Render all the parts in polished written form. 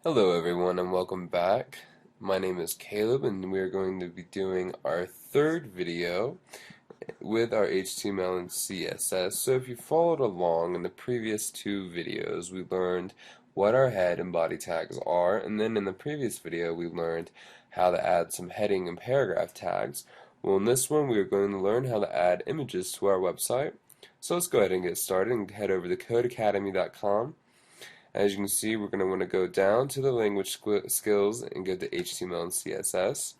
Hello everyone and welcome back. My name is Caleb and we are going to be doing our third video with our HTML and CSS. So if you followed along in the previous two videos, we learned what our head and body tags are, and then in the previous video we learned how to add some heading and paragraph tags. Well, in this one we are going to learn how to add images to our website. So let's go ahead and get started and head over to Codecademy.com. As you can see, we're going to want to go down to the language skills and go to HTML and CSS.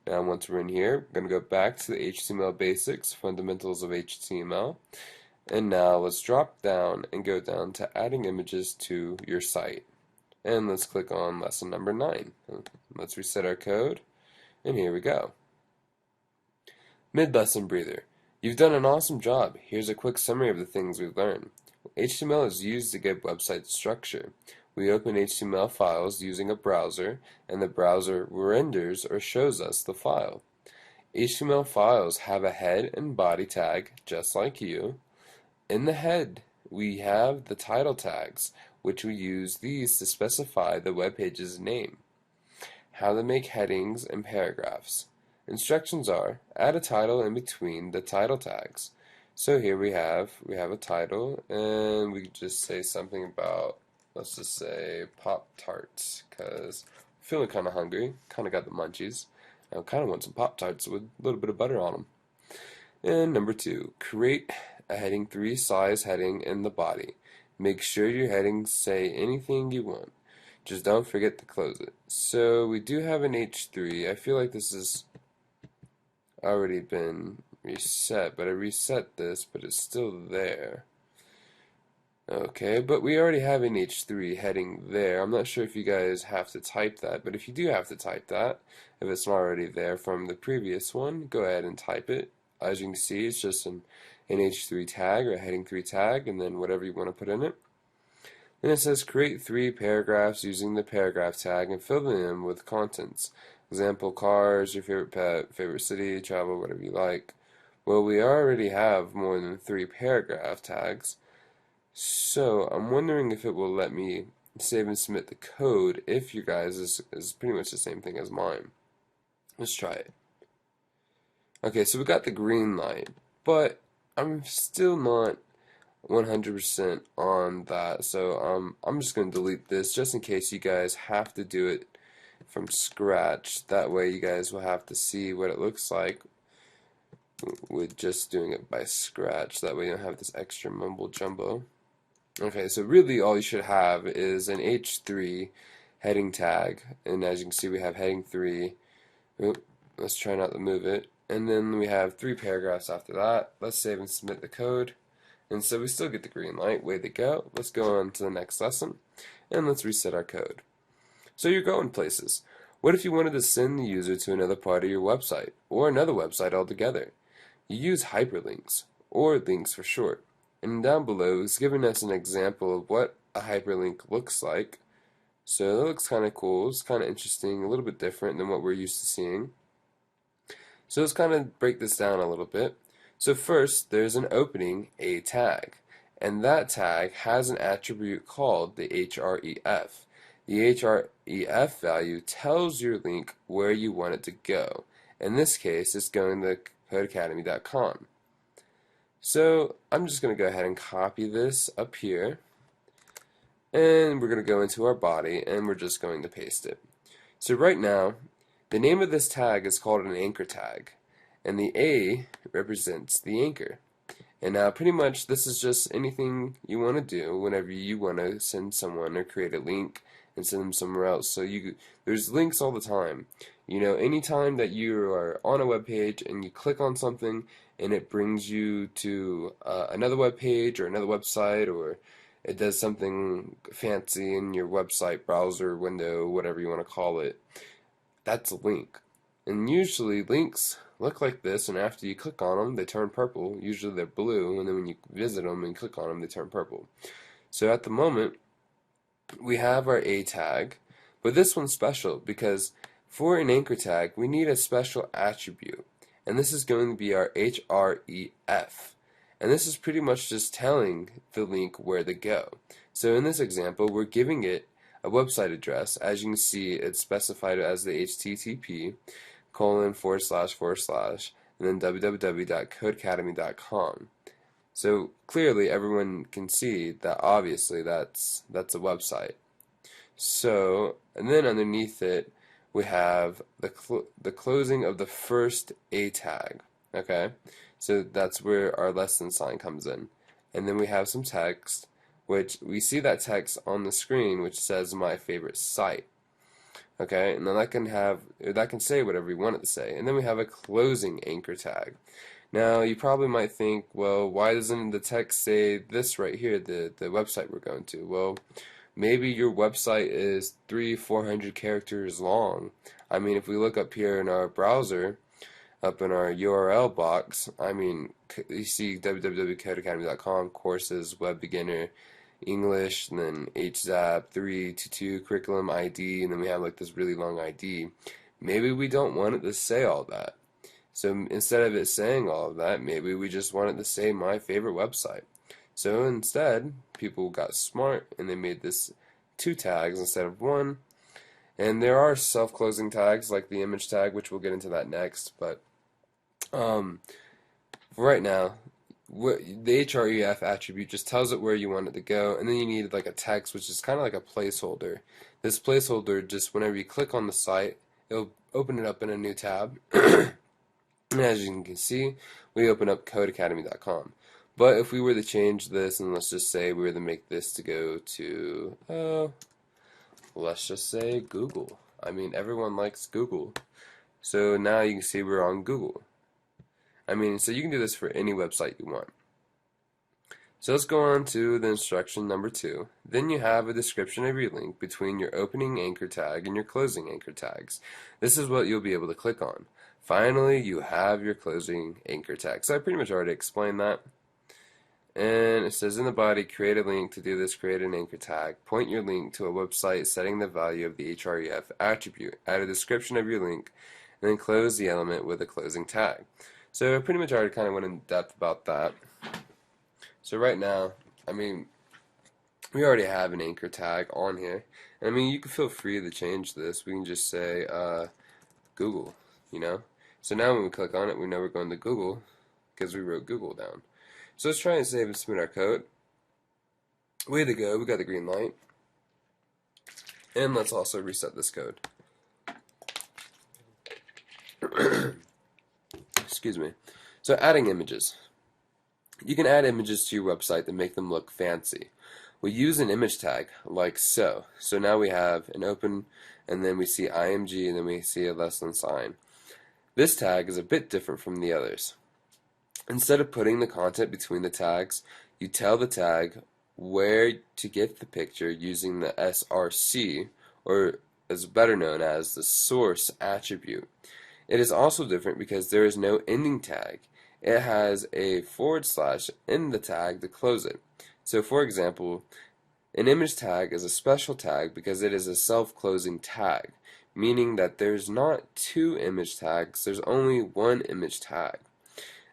Now once we're in here, we're going to go back to the HTML basics, fundamentals of HTML. And now let's drop down and go down to adding images to your site. And let's click on lesson number 9. Let's reset our code, and here we go. Mid-lesson breather. You've done an awesome job. Here's a quick summary of the things we've learned. HTML is used to give websites structure. We open HTML files using a browser, and the browser renders or shows us the file. HTML files have a head and body tag, just like you. In the head, we have the title tags, which we use these to specify the web page's name. How to make headings and paragraphs. Instructions are, add a title in between the title tags. So here we have a title, and we could just say something about, let's just say Pop-Tarts, because I'm feeling kind of hungry, kind of got the munchies. I kind of want some Pop-Tarts with a little bit of butter on them. And number 2, create a heading 3 size heading in the body. Make sure your headings say anything you want. Just don't forget to close it. So we do have an H3. I feel like this has already been reset, but I reset this, but it's still there. Okay, but we already have an H3 heading there. I'm not sure if you guys have to type that, but if you do have to type that, if it's not already there from the previous one, go ahead and type it. As you can see, it's just an H3 tag or a heading 3 tag, and then whatever you want to put in it. Then it says create 3 paragraphs using the paragraph tag and fill them in with contents. Example, cars, your favorite pet, favorite city, travel, whatever you like. Well, we already have more than 3 paragraph tags, so I'm wondering if it will let me save and submit the code if your guys is pretty much the same thing as mine. Let's try it. Okay, so we got the green light, but I'm still not 100% on that, so I'm just going to delete this just in case you guys have to do it from scratch. That way you guys will have to see what it looks like with just doing it by scratch. That way you don't have this extra mumbo jumbo. Okay, so really all you should have is an H3 heading tag, and as you can see we have heading 3. Oop, let's try not to move it. And then we have 3 paragraphs after that. Let's save and submit the code. And so we still get the green light. Way to go. Let's go on to the next lesson, and let's reset our code. So you're going places. What if you wanted to send the user to another part of your website, or another website altogether? You use hyperlinks, or links for short. And down below is giving us an example of what a hyperlink looks like. So that looks kind of cool. It's kind of interesting, a little bit different than what we're used to seeing. So let's kind of break this down a little bit. So first, there's an opening, a tag. And that tag has an attribute called the href. The href value tells your link where you want it to go. In this case, it's going to Codecademy.com. So I'm just going to go ahead and copy this up here, and we're going to go into our body, and we're just going to paste it. So right now, the name of this tag is called an anchor tag, and the A represents the anchor. And now pretty much this is just anything you want to do whenever you want to send someone or create a link and send them somewhere else. So there's links all the time. You know, anytime that you are on a web page and you click on something and it brings you to another web page or another website, or it does something fancy in your website browser window, whatever you want to call it, that's a link. And usually links look like this, and after you click on them, they turn purple. Usually they're blue, and then when you visit them and click on them, they turn purple. So at the moment, we have our A tag, but this one's special because for an anchor tag, we need a special attribute, and this is going to be our href. And this is pretty much just telling the link where to go. So in this example, we're giving it a website address. As you can see, it's specified as the HTTP :// and then www.codecademy.com. So clearly everyone can see that obviously that's a website. So, and then underneath it we have the closing of the first A tag. Okay? So that's where our less than sign comes in. And then we have some text, which we see that text on the screen which says my favorite site. Okay, and then that can say whatever you want it to say. And then we have a closing anchor tag. Now you probably might think, well, why doesn't the text say this right here, the website we're going to? Well, maybe your website is 300-400 characters long. I mean, if we look up here in our browser, up in our URL box, I mean, you see www.codecademy.com, courses, web beginner, English, and then HZAP, 322, curriculum ID, and then we have like this really long ID. Maybe we don't want it to say all that. So instead of it saying all of that, maybe we just want it to say my favorite website. So instead, people got smart and they made this 2 tags instead of 1. And there are self-closing tags like the image tag, which we'll get into that next. But for right now, the href attribute just tells it where you want it to go, and then you need like a text, which is kind of like a placeholder. This placeholder, just whenever you click on the site, it'll open it up in a new tab. And as you can see, we open up codecademy.com. But if we were to change this, and let's just say we were to make this to go to, let's just say Google. I mean, everyone likes Google. So now you can see we're on Google. I mean, so you can do this for any website you want. So let's go on to the instruction number 2. Then you have a description of your link between your opening anchor tag and your closing anchor tags. This is what you'll be able to click on. Finally, you have your closing anchor tag. So I pretty much already explained that. And it says in the body, create a link. To do this, create an anchor tag. Point your link to a website setting the value of the href attribute. Add a description of your link, and then close the element with a closing tag. So I pretty much already kind of went in depth about that. So right now, I mean, we already have an anchor tag on here. And I mean, you can feel free to change this. We can just say Google, you know. So now when we click on it, we know we're going to Google because we wrote Google down. So let's try and save and submit our code. Way to go, we got the green light. And let's also reset this code. Excuse me. So adding images. You can add images to your website to make them look fancy. We use an image tag like so. So now we have an open, and then we see img, and then we see a less than sign. This tag is a bit different from the others. Instead of putting the content between the tags, you tell the tag where to get the picture using the src, or as better known as the source attribute. It is also different because there is no ending tag. It has a / in the tag to close it. So for example, an image tag is a special tag because it is a self-closing tag, meaning that there's not 2 image tags, there's only 1 image tag.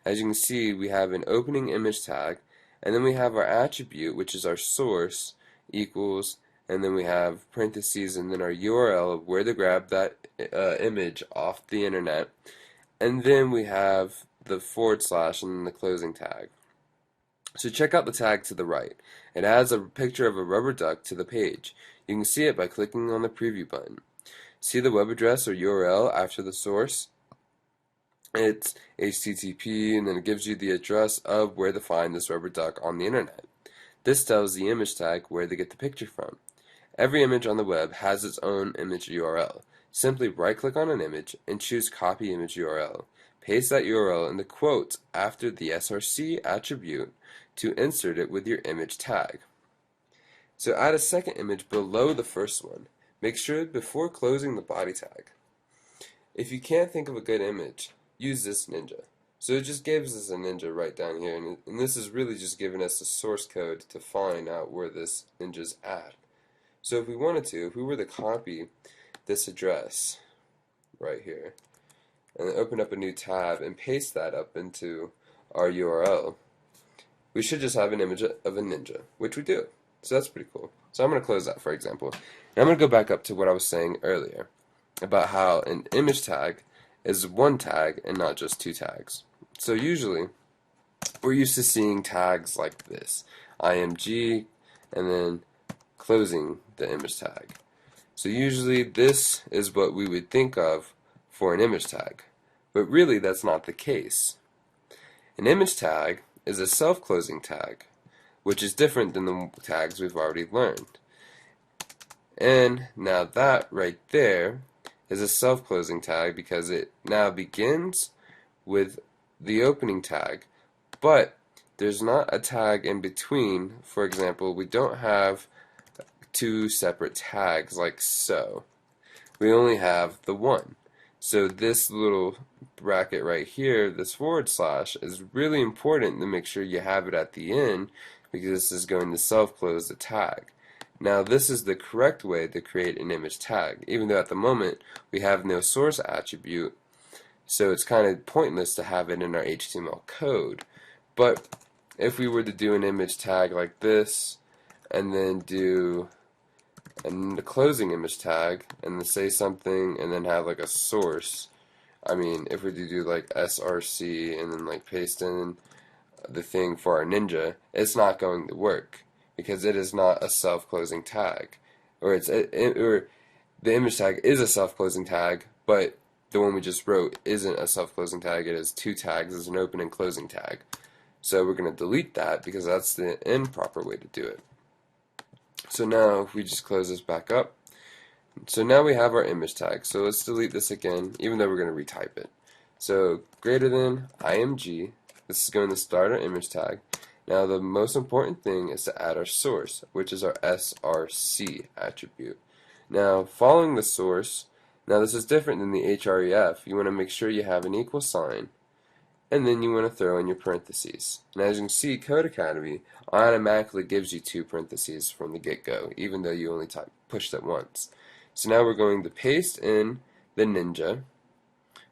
As you can see, we have an opening image tag, and then we have our attribute, which is our source, equals, and then we have parentheses, and then our URL of where to grab that image off the internet, and then we have the / and then the closing tag. So check out the tag to the right. It adds a picture of a rubber duck to the page. You can see it by clicking on the preview button. See the web address or URL after the source? It's HTTP, and then it gives you the address of where to find this rubber duck on the internet. This tells the image tag where to get the picture from. Every image on the web has its own image URL. Simply right-click on an image and choose Copy Image URL. Paste that URL in the quotes after the src attribute to insert it with your image tag. So add a second image below the first one. Make sure before closing the body tag. If you can't think of a good image, use this ninja. So it just gives us a ninja right down here, and this is really just giving us the source code to find out where this ninja's at. So if we wanted to, if we were to copy this address right here, and then open up a new tab and paste that up into our URL, we should just have an image of a ninja, which we do. So that's pretty cool. So I'm going to close that, for example. And I'm going to go back up to what I was saying earlier about how an image tag is one tag and not just two tags. So usually we're used to seeing tags like this, img, and then closing the image tag. So usually this is what we would think of for an image tag, but really that's not the case. An image tag is a self-closing tag, which is different than the tags we've already learned. And now that right there is a self-closing tag because it now begins with the opening tag, but there's not a tag in between. For example, we don't have two separate tags like so. We only have the one. So this little bracket right here, this forward slash, is really important to make sure you have it at the end because this is going to self-close the tag. Now this is the correct way to create an image tag, even though at the moment we have no source attribute, so it's kind of pointless to have it in our HTML code. But if we were to do an image tag like this, and then do a closing image tag, and then say something, and then have like a source, I mean, if we do like src, and then like paste in the thing for our ninja, it's not going to work because it is not a self-closing tag, or or the image tag is a self-closing tag, but the one we just wrote isn't a self-closing tag. It is two tags as an open and closing tag. So we're going to delete that because that's the improper way to do it. So now if we just close this back up, so now we have our image tag. So let's delete this again, even though we're going to retype it. So greater than img, this is going to start our image tag. Now the most important thing is to add our source, which is our src attribute. Now following the source, now this is different than the href. You want to make sure you have an equal sign, and then you want to throw in your parentheses. And as you can see, Codecademy automatically gives you two parentheses from the get-go, even though you only pushed it once. So now we're going to paste in the ninja,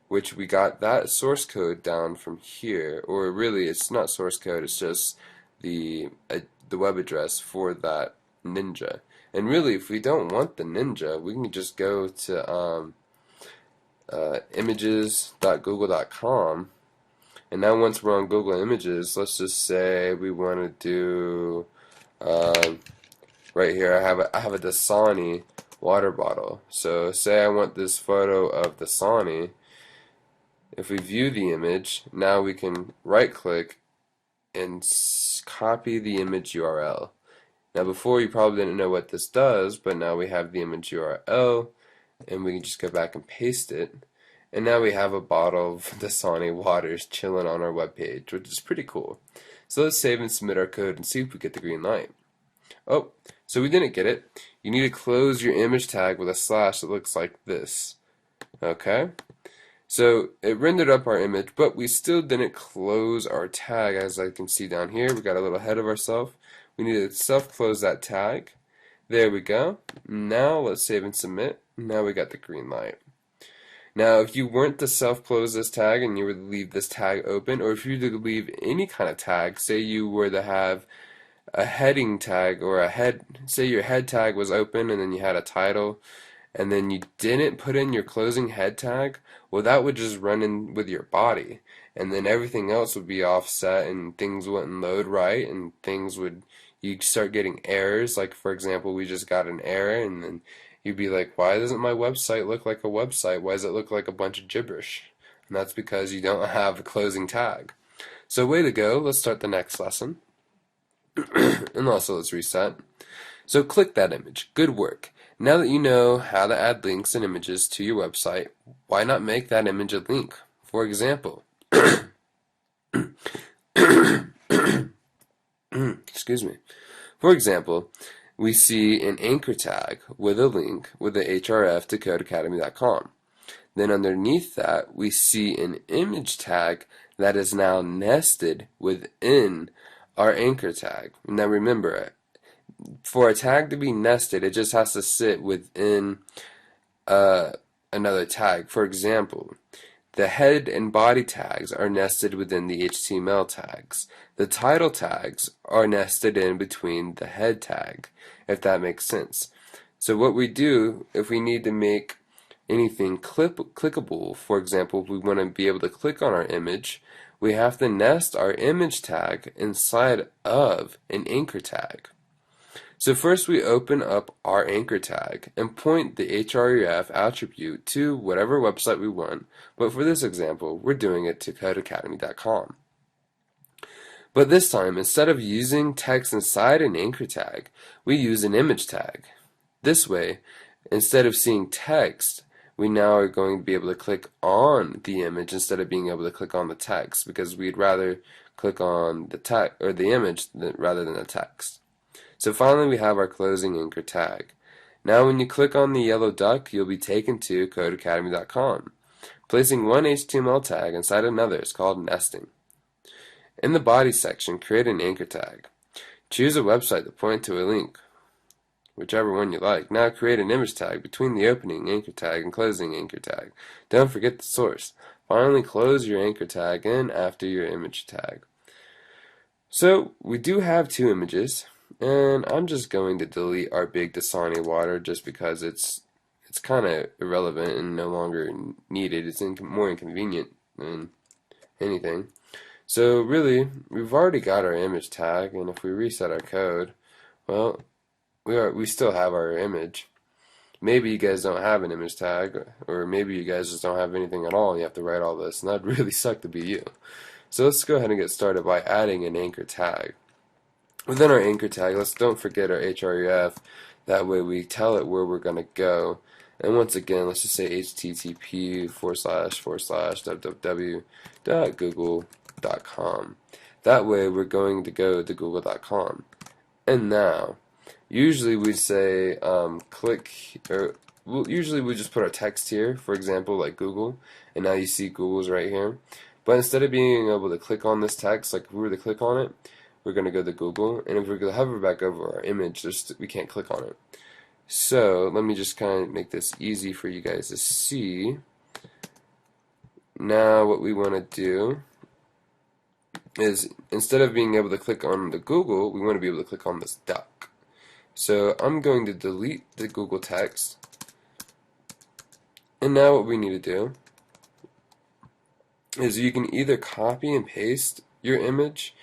which we got that source code down from here, or really it's not source code, it's just the web address for that ninja. And really, if we don't want the ninja, we can just go to images.google.com. And now once we're on Google Images, let's just say we want to do, right here I have a Dasani water bottle. So say I want this photo of Dasani. If we view the image, now we can right click and copy the image URL. Now before you probably didn't know what this does, but now we have the image URL and we can just go back and paste it. And now we have a bottle of Dasani waters chilling on our web page, which is pretty cool. So let's save and submit our code and see if we get the green light. Oh, so we didn't get it. You need to close your image tag with a slash that looks like this. Okay? So it rendered up our image, but we still didn't close our tag. As I can see down here, we got a little ahead of ourselves. We need to self-close that tag. There we go. Now let's save and submit. Now we got the green light. Now, if you weren't to self-close this tag and you were to leave this tag open, or if you were to leave any kind of tag, say you were to have a heading tag or say your head tag was open and then you had a title, and then you didn't put in your closing head tag, well, that would just run in with your body, and then everything else would be offset and things wouldn't load right, and you'd start getting errors. Like, for example, we just got an error, and then you'd be like, why doesn't my website look like a website? Why does it look like a bunch of gibberish? And that's because you don't have a closing tag. So way to go. Let's start the next lesson. And also let's reset. So click that image. Good work. Now that you know how to add links and images to your website, why not make that image a link? For example, excuse me. For example, we see an anchor tag with a link with the href to codecademy.com. Then underneath that, we see an image tag that is now nested within our anchor tag. Now remember, for a tag to be nested, it just has to sit within another tag. For example, The head and body tags are nested within the HTML tags. The title tags are nested in between the head tag, if that makes sense. So what we do, if we need to make anything clickable, for example, if we want to be able to click on our image, we have to nest our image tag inside of an anchor tag. So first we open up our anchor tag and point the href attribute to whatever website we want, but for this example, we're doing it to Codecademy.com. But this time, instead of using text inside an anchor tag, we use an image tag. This way, instead of seeing text, we now are going to be able to click on the image instead of being able to click on the text, because we'd rather click on the tag or the image rather than the text. So finally we have our closing anchor tag. Now when you click on the yellow duck, you'll be taken to Codecademy.com. Placing one HTML tag inside another is called nesting. In the body section, create an anchor tag. Choose a website to point to a link, whichever one you like. Now create an image tag between the opening anchor tag and closing anchor tag. Don't forget the source. Finally close your anchor tag in after your image tag. So we do have two images, and I'm just going to delete our big Dasani water just because it's kind of irrelevant and no longer needed. It's more inconvenient than anything. So really, we've already got our image tag, and if we reset our code, well, we still have our image. Maybe you guys don't have an image tag, or maybe you guys just don't have anything at all and you have to write all this, and that'd really suck to be you. So let's go ahead and get started by adding an anchor tag. Within our anchor tag, don't forget our href. That way we tell it where we're going to go. And once again, let's just say http://www.google.com. That way we're going to go to google.com. And now, usually we say usually we just put our text here, for example, like Google, and now you see Google's right here. But instead of being able to click on this text, like if we were to click on it, we're going to go to Google, and if we're going to hover back over our image, we can't click on it. So let me just kind of make this easy for you guys to see. Now what we want to do is, instead of being able to click on the Google, we want to be able to click on this duck. So I'm going to delete the Google text, and now what we need to do is you can either copy and paste your image,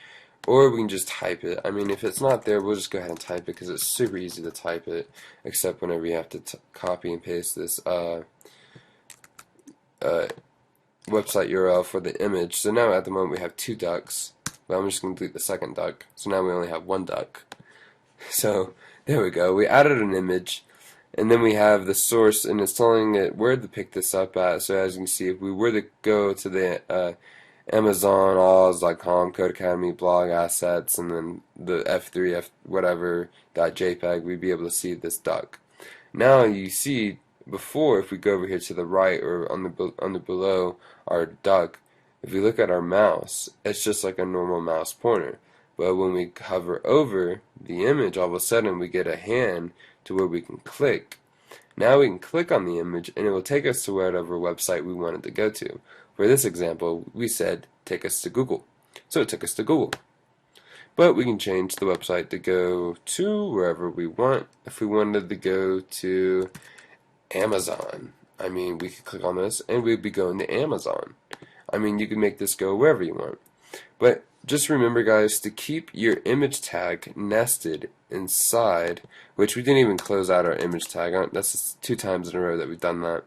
or we can just type it. I mean, if it's not there, we'll just go ahead and type it because it's super easy to type it, except whenever you have to copy and paste this website URL for the image. So now at the moment we have two ducks, but I'm just going to delete the second duck. So now we only have one duck. So there we go. We added an image, and then we have the source, and it's telling it where to pick this up at. So as you can see, if we were to go to the Amazon, Oz.com, Codecademy, blog assets, and then the F3, whatever, .jpeg, we'd be able to see this duck. Now you see, before, if we go over here to the right or on the below our duck, if we look at our mouse, it's just like a normal mouse pointer. But when we hover over the image, all of a sudden we get a hand to where we can click. Now we can click on the image, and it will take us to whatever website we wanted to go to. For this example, we said, take us to Google. So it took us to Google. But we can change the website to go to wherever we want. If we wanted to go to Amazon, I mean, we could click on this and we'd be going to Amazon. I mean, you can make this go wherever you want. But just remember, guys, to keep your image tag nested inside, which we didn't even close out our image tag. That's 2 times in a row that we've done that,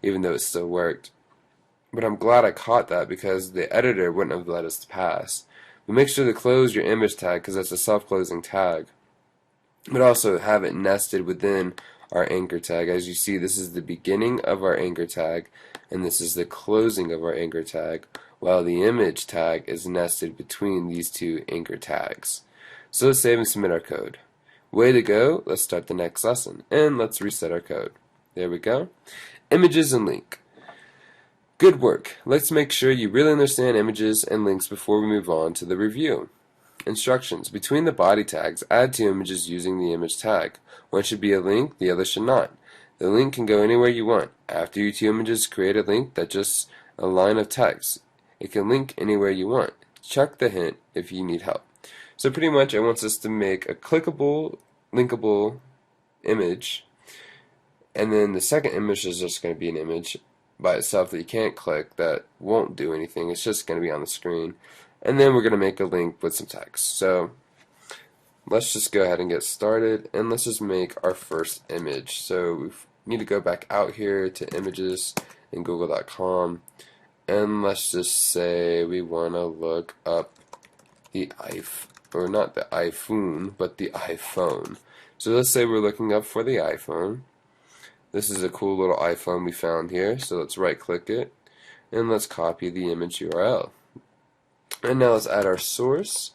even though it still worked. But I'm glad I caught that because the editor wouldn't have let us pass. But make sure to close your image tag because that's a self-closing tag. But also have it nested within our anchor tag. As you see, this is the beginning of our anchor tag, and this is the closing of our anchor tag, while the image tag is nested between these two anchor tags. So let's save and submit our code. Way to go. Let's start the next lesson, and let's reset our code. There we go. Images and link. Good work. Let's make sure you really understand images and links before we move on to the review. Instructions. Between the body tags, add 2 images using the image tag. One should be a link, the other should not. The link can go anywhere you want. After your 2 images, create a link that just a line of text. It can link anywhere you want. Check the hint if you need help. So pretty much it wants us to make a clickable, linkable image, and then the second image is just going to be an image by itself that you can't click, that won't do anything. It's just going to be on the screen. And then we're going to make a link with some text. So let's just go ahead and get started, and let's just make our first image. So we need to go back out here to images in google.com, and let's just say we want to look up the or not the iPhone, but the iPhone. So let's say we're looking up for the iPhone. This is a cool little iPhone we found here, so let's right click it and let's copy the image URL. And now let's add our source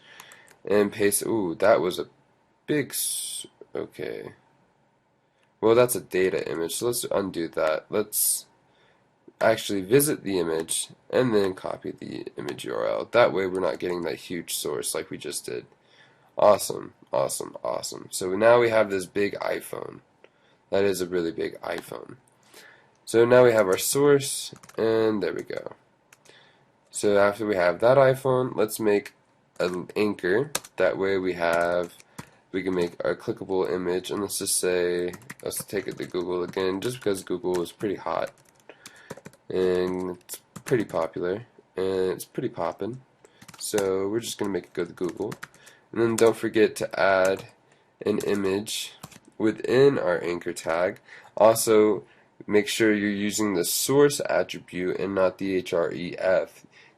and paste. Ooh, that was a big okay. Well, that's a data image, so let's undo that. Let's actually visit the image and then copy the image URL. That way we're not getting that huge source like we just did. Awesome, awesome, awesome. So now we have this big iPhone. That is a really big iPhone. So now we have our source, and there we go. So after we have that iPhone, let's make an anchor. That way we can make a clickable image, and let's just say, let's take it to Google again, just because Google is pretty hot and it's pretty popular and it's pretty poppin'. So we're just gonna make it go to Google, and then don't forget to add an image within our anchor tag. Also, make sure you're using the source attribute and not the href.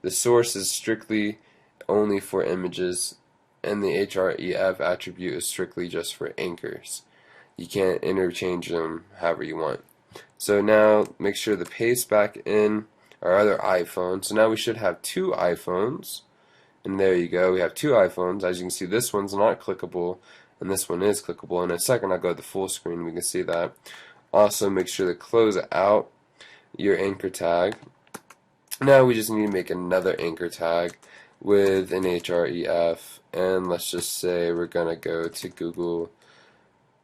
The source is strictly only for images, and the href attribute is strictly just for anchors. You can't interchange them however you want. So now make sure to paste back in our other iPhone. So now we should have two iPhones, and there you go, we have two iPhones. As you can see, this one's not clickable and this one is clickable. In a second I'll go to the full screen, we can see that. Also make sure to close out your anchor tag. Now we just need to make another anchor tag with an href, and let's just say we're gonna go to Google,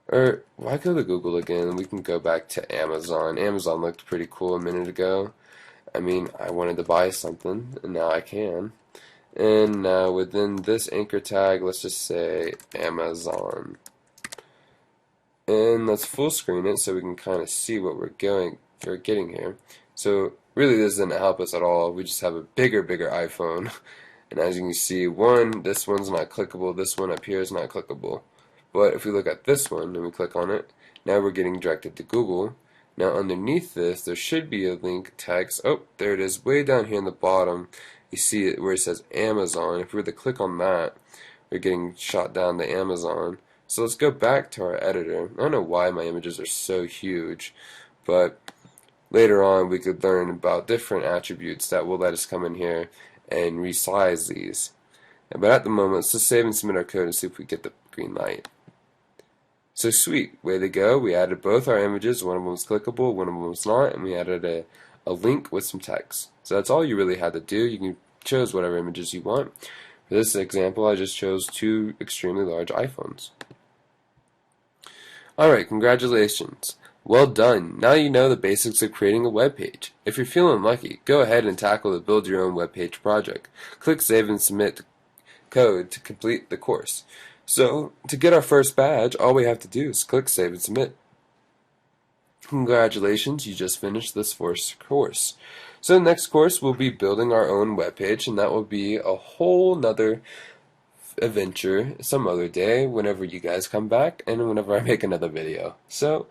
or why go to Google again? We can go back to Amazon. Amazon looked pretty cool a minute ago. I mean, I wanted to buy something and now I can. And now within this anchor tag, let's just say Amazon, and let's full screen it so we can kind of see what we're getting here. So really this doesn't help us at all. We just have a bigger iPhone, and as you can see, this one's not clickable, this one up here is not clickable. But if we look at this one and we click on it, now we're getting directed to Google. Now underneath this there should be a link text. Oh, there it is, way down here in the bottom. You see it where it says Amazon. If we were to click on that, we're getting shot down to Amazon. So let's go back to our editor. I don't know why my images are so huge, but later on we could learn about different attributes that will let us come in here and resize these. But at the moment, let's just save and submit our code and see if we get the green light. So sweet, way to go. We added both our images. One of them was clickable, one of them was not, and we added a link with some text. So that's all you really had to do. You can choose whatever images you want. For this example, I just chose two extremely large iPhones. Alright, congratulations. Well done. Now you know the basics of creating a web page. If you're feeling lucky, go ahead and tackle the build your own web page project. Click save and submit code to complete the course. So to get our first badge, all we have to do is click save and submit. Congratulations, you just finished this first course. So the next course we'll be building our own webpage, and that will be a whole nother adventure some other day whenever you guys come back and whenever I make another video. So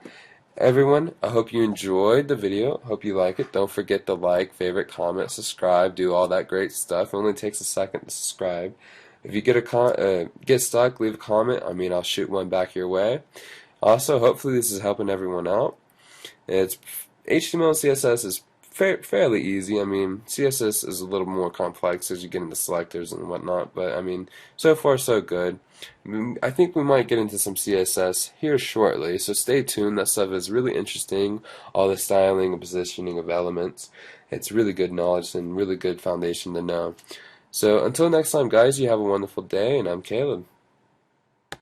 everyone, I hope you enjoyed the video. Hope you like it. Don't forget to like, favorite, comment, subscribe, do all that great stuff. It only takes a second to subscribe. If you get stuck, leave a comment. I mean, I'll shoot one back your way. Also, hopefully this is helping everyone out. It's HTML and CSS is fairly easy. I mean, CSS is a little more complex as you get into selectors and whatnot, but I mean, so far so good. I think we might get into some CSS here shortly, so stay tuned. That stuff is really interesting, all the styling and positioning of elements. It's really good knowledge and really good foundation to know. So until next time, guys, you have a wonderful day, and I'm Caleb.